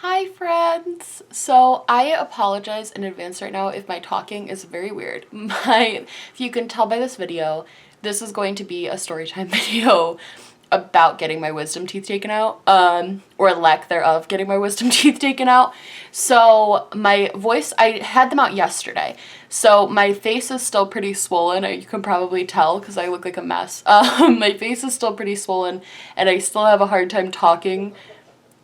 Hi friends! So I apologize in advance right now if my talking is very weird. If you can tell by this video, this is going to be a story time video about getting my wisdom teeth taken out, or lack thereof getting my wisdom teeth taken out. So my voice, I had them out yesterday. So my face is still pretty swollen. You can probably tell because I look like a mess. My face is still pretty swollen and I still have a hard time talking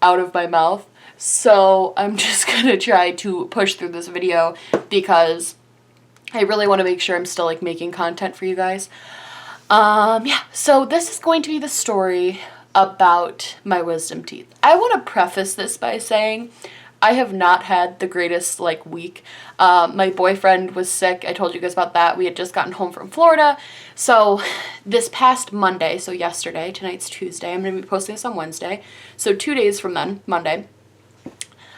out of my mouth. So I'm just gonna try to push through this video because I really want to make sure I'm still like making content for you guys. Yeah, so this is going to be the story about my wisdom teeth. I want to preface this by saying I have not had the greatest like week. My boyfriend was sick. I told you guys about that. We had just gotten home from Florida. So this past Monday, so yesterday, tonight's Tuesday, I'm going to be posting this on Wednesday. So 2 days from then, Monday,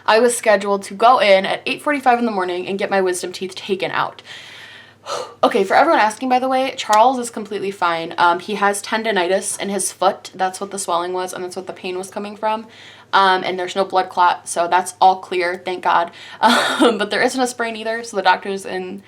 I was scheduled to go in at 8:45 in the morning and get my wisdom teeth taken out. Okay, for everyone asking, by the way, Charles is completely fine. He has tendonitis in his foot. That's what the swelling was, and that's what the pain was coming from. And there's no blood clot, so that's all clear, thank God. But there isn't a sprain either, so the doctors in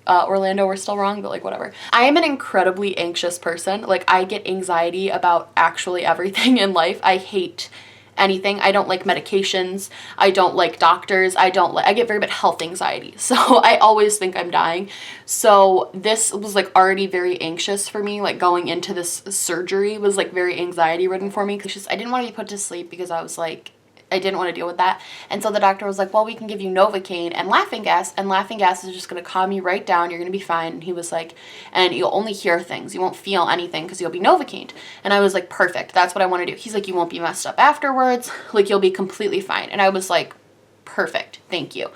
Orlando were still wrong, but like whatever. I am an incredibly anxious person. Like I get anxiety about actually everything in life. I hate anything. I don't like medications. I don't like doctors. I get very bad health anxiety. So I always think I'm dying. So this was like already very anxious for me. Like going into this surgery was like very anxiety ridden for me. I didn't want to be put to sleep because I was like, I didn't want to deal with that. And so the doctor was like, well, we can give you Novocaine and laughing gas is just going to calm you right down. You're going to be fine. And he was like, and you'll only hear things. You won't feel anything because you'll be Novocained. And I was like, perfect. That's what I want to do. He's like, you won't be messed up afterwards. Like you'll be completely fine. And I was like, perfect. Thank you.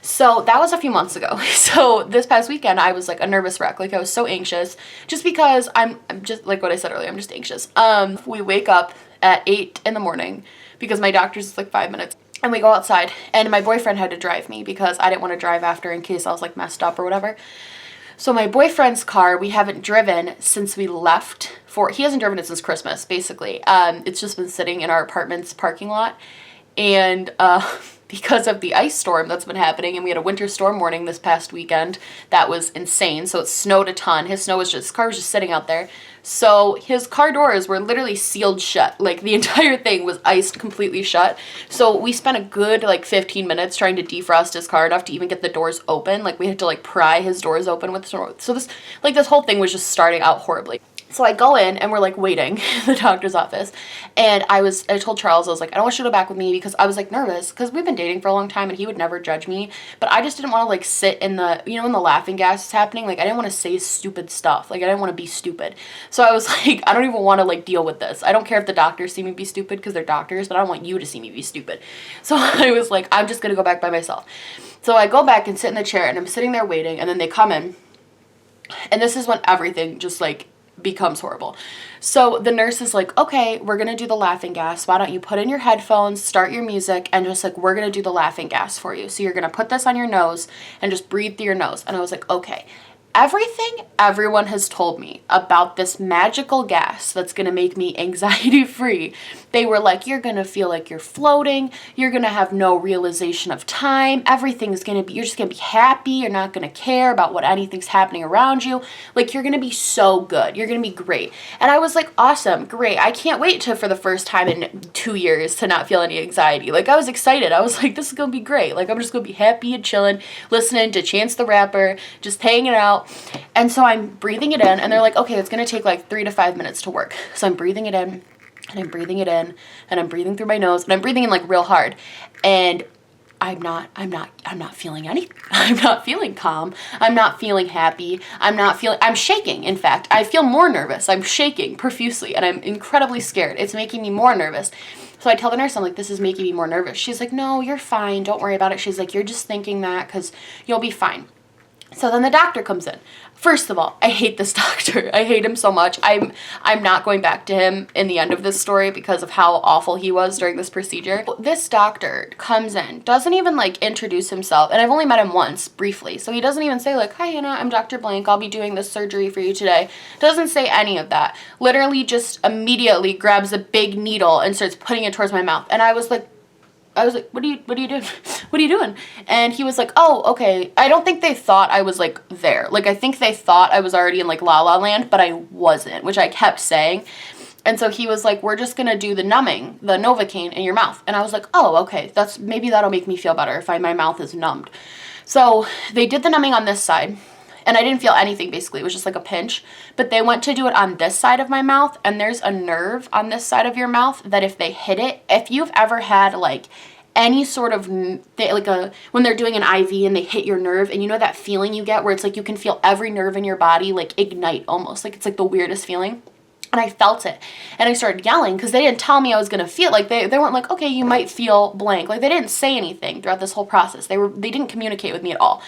So that was a few months ago. So this past weekend, I was like a nervous wreck. Like I was so anxious just because I'm just like what I said earlier. I'm just anxious. We wake up at 8 in the morning because my doctor's is like 5 minutes. And we go outside and my boyfriend had to drive me because I didn't want to drive after in case I was like messed up or whatever. So my boyfriend's car, we haven't driven since we left he hasn't driven it since Christmas, basically. It's just been sitting in our apartment's parking lot. And because of the ice storm that's been happening, and we had a winter storm warning this past weekend that was insane. So it snowed a ton. His car was just sitting out there. So his car doors were literally sealed shut. Like the entire thing was iced completely shut. So we spent a good like 15 minutes trying to defrost his car enough to even get the doors open. Like we had to like pry his doors open with so this whole thing was just starting out horribly. So I go in and we're like waiting in the doctor's office, and I told Charles, I was like, I don't want you to go back with me because I was like nervous because we've been dating for a long time and he would never judge me, but I just didn't want to like sit in the, when the laughing gas is happening, like I didn't want to say stupid stuff. Like I didn't want to be stupid. So I was like, I don't even want to like deal with this. I don't care if the doctors see me be stupid because they're doctors, but I don't want you to see me be stupid. So I was like, I'm just going to go back by myself. So I go back and sit in the chair and I'm sitting there waiting, and then they come in, and this is when everything just like becomes horrible. So the nurse is like, okay, we're gonna do the laughing gas. Why don't you put in your headphones, start your music, and just like, we're gonna do the laughing gas for you. So you're gonna put this on your nose and just breathe through your nose. And I was like, okay. Everything everyone has told me about this magical gas that's going to make me anxiety free, they were like, you're going to feel like you're floating, you're going to have no realization of time, everything's going to be, you're just going to be happy, you're not going to care about what anything's happening around you, like you're going to be so good, you're going to be great. And I was like, awesome, great, I can't wait for the first time in 2 years to not feel any anxiety. Like I was excited, I was like, this is going to be great, like I'm just going to be happy and chilling, listening to Chance the Rapper, just hanging out. And so I'm breathing it in, and they're like, okay, it's going to take like 3 to 5 minutes to work. So I'm breathing it in, and I'm breathing it in, and I'm breathing through my nose, and I'm breathing in like real hard. And I'm not feeling anything. I'm not feeling calm. I'm not feeling happy. I'm shaking. In fact, I feel more nervous. I'm shaking profusely, and I'm incredibly scared. It's making me more nervous. So I tell the nurse, I'm like, this is making me more nervous. She's like, no, you're fine. Don't worry about it. She's like, you're just thinking that because you'll be fine. So then the doctor comes in. First of all, I hate this doctor. I hate him so much. I'm not going back to him in the end of this story because of how awful he was during this procedure. This doctor comes in, doesn't even like introduce himself, and I've only met him once briefly, so he doesn't even say like, hi Hannah, I'm Dr. Blank, I'll be doing this surgery for you today. Doesn't say any of that. Literally just immediately grabs a big needle and starts putting it towards my mouth. And I was like, I was like, what are you doing? What are you doing? And he was like, oh, okay. I don't think they thought I was like there. Like, I think they thought I was already in like La La Land, but I wasn't, which I kept saying. And so he was like, we're just going to do the numbing, the Novocaine in your mouth. And I was like, oh, okay. Maybe that'll make me feel better if my mouth is numbed. So they did the numbing on this side. And I didn't feel anything, basically. It was just like a pinch. But they went to do it on this side of my mouth. And there's a nerve on this side of your mouth that if they hit it, if you've ever had like any sort of, when they're doing an IV and they hit your nerve, and you know that feeling you get where it's like you can feel every nerve in your body like ignite almost. Like it's like the weirdest feeling. And I felt it. And I started yelling because they didn't tell me I was going to feel. Like they weren't like, okay, you might feel blank. Like they didn't say anything throughout this whole process. They didn't communicate with me at all.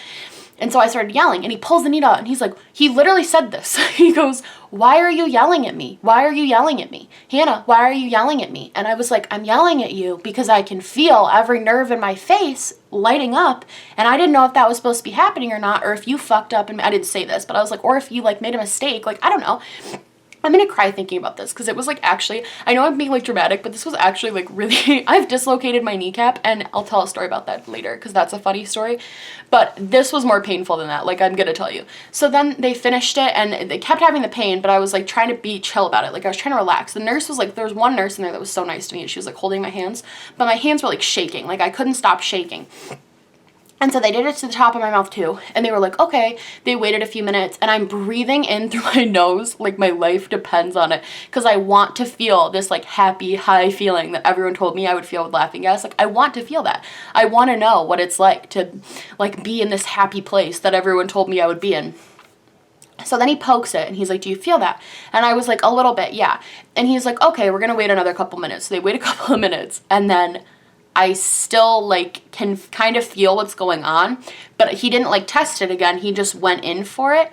And so I started yelling, and he pulls the needle out, and he's like, he literally said this. He goes, why are you yelling at me? Why are you yelling at me? Hannah, why are you yelling at me? And I was like, I'm yelling at you because I can feel every nerve in my face lighting up. And I didn't know if that was supposed to be happening or not, or if you fucked up. And I didn't say this, but I was like, or if you like made a mistake. Like, I don't know. I'm gonna cry thinking about this because it was like actually, I know I'm being like dramatic, but this was actually like really, I've dislocated my kneecap, and I'll tell a story about that later because that's a funny story. But this was more painful than that, like I'm gonna tell you. So then they finished it and they kept having the pain, but I was like trying to be chill about it. Like I was trying to relax. The nurse was like, there was one nurse in there that was so nice to me, and she was like holding my hands, but my hands were like shaking. Like I couldn't stop shaking. And so they did it to the top of my mouth too. And they were like, okay. They waited a few minutes, and I'm breathing in through my nose like my life depends on it. Because I want to feel this like happy, high feeling that everyone told me I would feel with laughing gas. Like I want to feel that. I want to know what it's like to like be in this happy place that everyone told me I would be in. So then he pokes it, and he's like, do you feel that? And I was like, a little bit, yeah. And he's like, okay, we're going to wait another couple minutes. So they wait a couple of minutes, and then I still like can kind of feel what's going on, but he didn't like test it again. He just went in for it.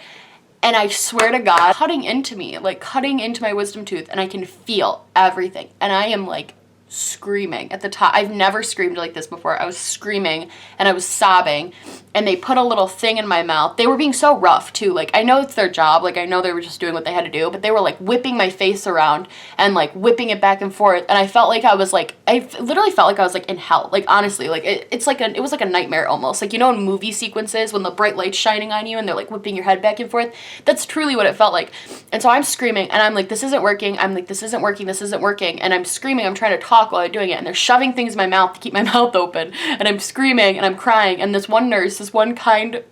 And I swear to God, cutting into me, like cutting into my wisdom tooth, and I can feel everything. And I am like screaming at the top. I've never screamed like this before. I was screaming and I was sobbing, and they put a little thing in my mouth. They were being so rough too. Like I know it's their job. Like I know they were just doing what they had to do, but they were like whipping my face around and like whipping it back and forth. And I felt like I was like, I literally felt like I was like in hell. Like honestly, like it was like a nightmare almost. Like, you know, in movie sequences when the bright light's shining on you and they're like whipping your head back and forth. That's truly what it felt like. And so I'm screaming, and I'm like, this isn't working. I'm like, this isn't working. This isn't working. And I'm screaming. I'm trying to talk while I'm doing it, and they're shoving things in my mouth to keep my mouth open, and I'm screaming and I'm crying. And this one nurse, this one kind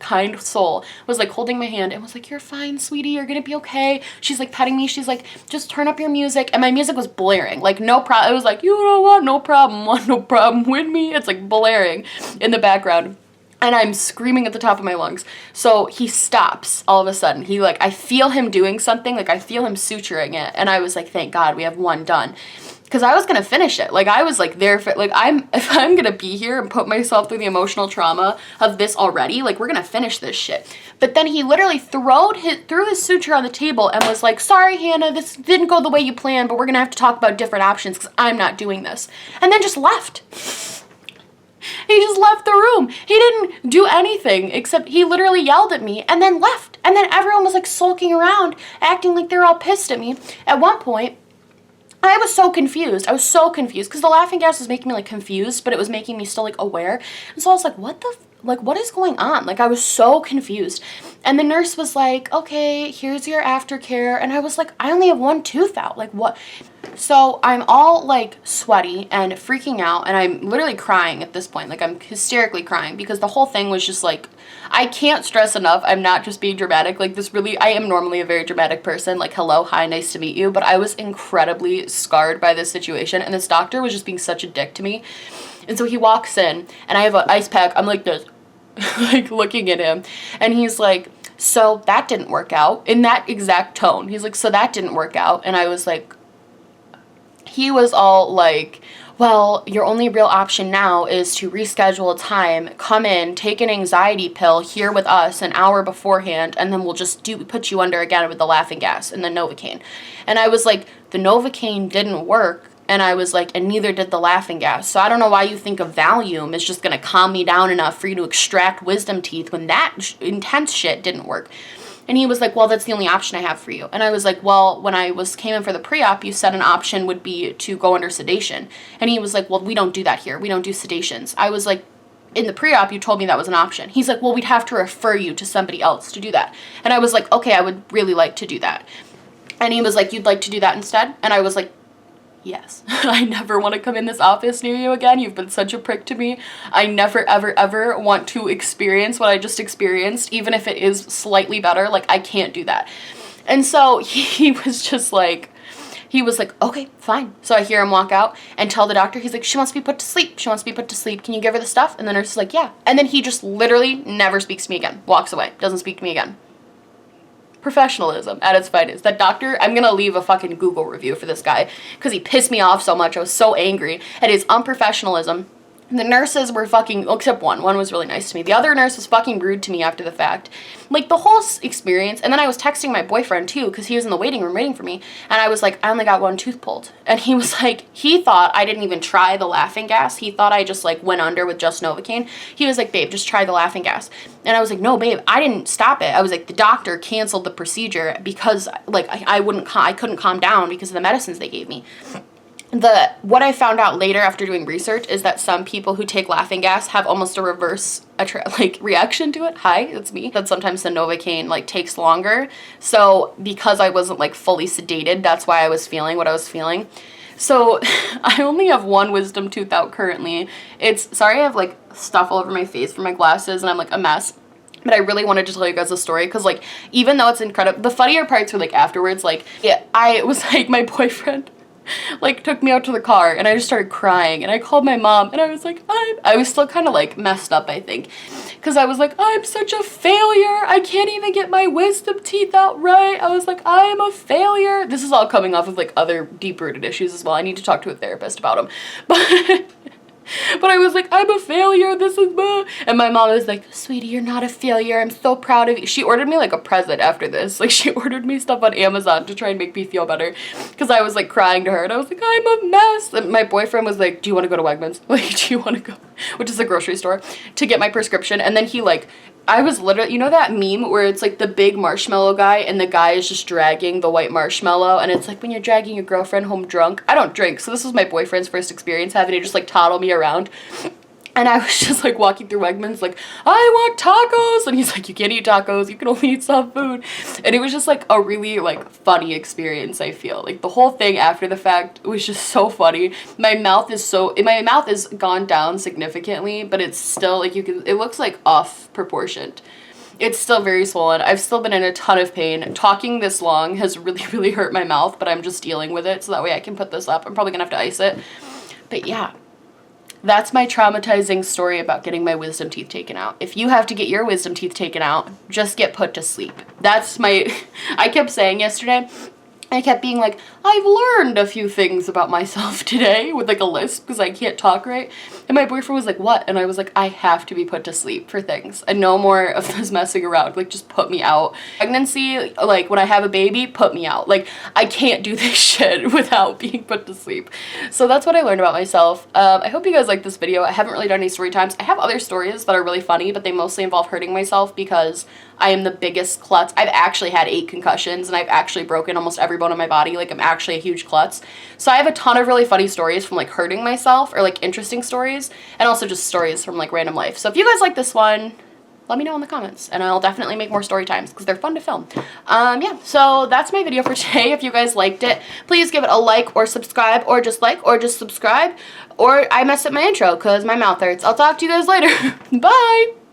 soul was like holding my hand and was like, you're fine, sweetie, you're gonna be okay. She's like petting me. She's like, just turn up your music. And my music was blaring, like no problem. It was like, you know what, no problem, want no problem with me. It's like blaring in the background, and I'm screaming at the top of my lungs. So he stops all of a sudden. He like, I feel him doing something, like I feel him suturing it, and I was like, thank God, we have one done. Because I was going to finish it. Like, I was, like, there for, like, if I'm going to be here and put myself through the emotional trauma of this already, like, we're going to finish this shit. But then he literally threw his suture on the table and was like, sorry, Hannah, this didn't go the way you planned, but we're going to have to talk about different options because I'm not doing this. And then just left. He just left the room. He didn't do anything except he literally yelled at me and then left. And then everyone was, like, sulking around, acting like they're all pissed at me. At one point, I was so confused. I was so confused because the laughing gas was making me like confused, but it was making me still like aware. And so I was like, what is going on? Like I was so confused. And the nurse was like, okay, here's your aftercare. And I was like, I only have one tooth out. Like what? So I'm all like sweaty and freaking out, and I'm literally crying at this point. Like I'm hysterically crying because the whole thing was just like, I can't stress enough, I'm not just being dramatic. Like this really, I am normally a very dramatic person. Like, hello, hi, nice to meet you. But I was incredibly scarred by this situation, and this doctor was just being such a dick to me. And so he walks in, and I have an ice pack. I'm like this, like looking at him, and he's like, so that didn't work out, in that exact tone. He's like, so that didn't work out. And I was like, he was all like, well, your only real option now is to reschedule a time, come in, take an anxiety pill here with us an hour beforehand, and then we'll just put you under again with the laughing gas and the Novocaine. And I was like, the Novocaine didn't work. And I was like, and neither did the laughing gas. So I don't know why you think a Valium is just going to calm me down enough for you to extract wisdom teeth when that intense shit didn't work. And he was like, well, that's the only option I have for you. And I was like, well, when I came in for the pre-op, you said an option would be to go under sedation. And he was like, well, we don't do that here. We don't do sedations. I was like, in the pre-op, you told me that was an option. He's like, well, we'd have to refer you to somebody else to do that. And I was like, okay, I would really like to do that. And he was like, you'd like to do that instead? And I was like, yes. I never want to come in this office near you again. You've been such a prick to me. I never, ever, ever want to experience what I just experienced, even if it is slightly better. Like, I can't do that. And so he was just like, okay, fine. So I hear him walk out and tell the doctor, he's like, she wants to be put to sleep. She wants to be put to sleep. Can you give her the stuff? And the nurse is like, yeah. And then he just literally never speaks to me again. Walks away. Doesn't speak to me again. Professionalism at its finest. That doctor, I'm gonna leave a fucking Google review for this guy because he pissed me off so much. I was so angry at his unprofessionalism. The nurses were fucking, well, except one was really nice to me. The other nurse was fucking rude to me after the fact. Like, the whole experience. And then I was texting my boyfriend too because he was in the waiting room waiting for me, and I was like, I only got one tooth pulled. And he was like, he thought I didn't even try the laughing gas. He thought I just like went under with just Novocaine. He was like, babe, just try the laughing gas. And I was like, no, babe, I didn't stop it. I was like, the doctor canceled the procedure because like I couldn't calm down because of the medicines they gave me. What I found out later after doing research is that some people who take laughing gas have almost a reverse reaction to it. Hi, it's me. That sometimes the Novocaine like takes longer. So because I wasn't like fully sedated, that's why I was feeling what I was feeling. So I only have one wisdom tooth out currently. Sorry, I have like stuff all over my face from my glasses and I'm like a mess. But I really wanted to tell you guys a story because, like, even though it's incredible, the funnier parts were like afterwards. Like, yeah, I was like, my boyfriend like took me out to the car and I just started crying and I called my mom and I was like, I was still kind of like messed up, I think, because I was like, I'm such a failure. I can't even get my wisdom teeth out right. I was like, I am a failure. This is all coming off of like other deep-rooted issues as well. I need to talk to a therapist about them. But I was like, I'm a failure, this is blah. And my mom was like, sweetie, you're not a failure. I'm so proud of you. She ordered me like a present after this. Like, she ordered me stuff on Amazon to try and make me feel better because I was like crying to her and I was like, I'm a mess. And my boyfriend was like, do you want to go to Wegmans? Like, do you want to go, which is a grocery store, to get my prescription? And then he like, I was literally, you know that meme where it's like the big marshmallow guy and the guy is just dragging the white marshmallow, and it's like when you're dragging your girlfriend home drunk. I don't drink, so this was my boyfriend's first experience having to just like toddle me around. And I was just like walking through Wegmans like, I want tacos. And he's like, you can't eat tacos. You can only eat soft food. And it was just like a really like funny experience, I feel. Like the whole thing after the fact was just so funny. My mouth is gone down significantly, but it's still like it looks like off proportioned. It's still very swollen. I've still been in a ton of pain. Talking this long has really, really hurt my mouth, but I'm just dealing with it so that way I can put this up. I'm probably gonna have to ice it. But yeah. That's my traumatizing story about getting my wisdom teeth taken out. If you have to get your wisdom teeth taken out, just get put to sleep. That's I kept saying yesterday, I kept being like, I've learned a few things about myself today with like a lisp because I can't talk right. And my boyfriend was like, what? And I was like, I have to be put to sleep for things. And no more of this messing around. Like, just put me out. Pregnancy, like when I have a baby, put me out. Like, I can't do this shit without being put to sleep. So that's what I learned about myself. I hope you guys like this video. I haven't really done any story times. I have other stories that are really funny, but they mostly involve hurting myself because I am the biggest klutz. I've actually had 8 concussions and I've actually broken almost every bone in my body. Like, I'm actually a huge klutz. So I have a ton of really funny stories from like hurting myself or like interesting stories, and also just stories from like random life. So if you guys like this one, let me know in the comments and I'll definitely make more story times because they're fun to film. Yeah, so that's my video for today. If you guys liked it, please give it a like or subscribe, or just like or just subscribe, or I messed up my intro because my mouth hurts. I'll talk to you guys later. Bye!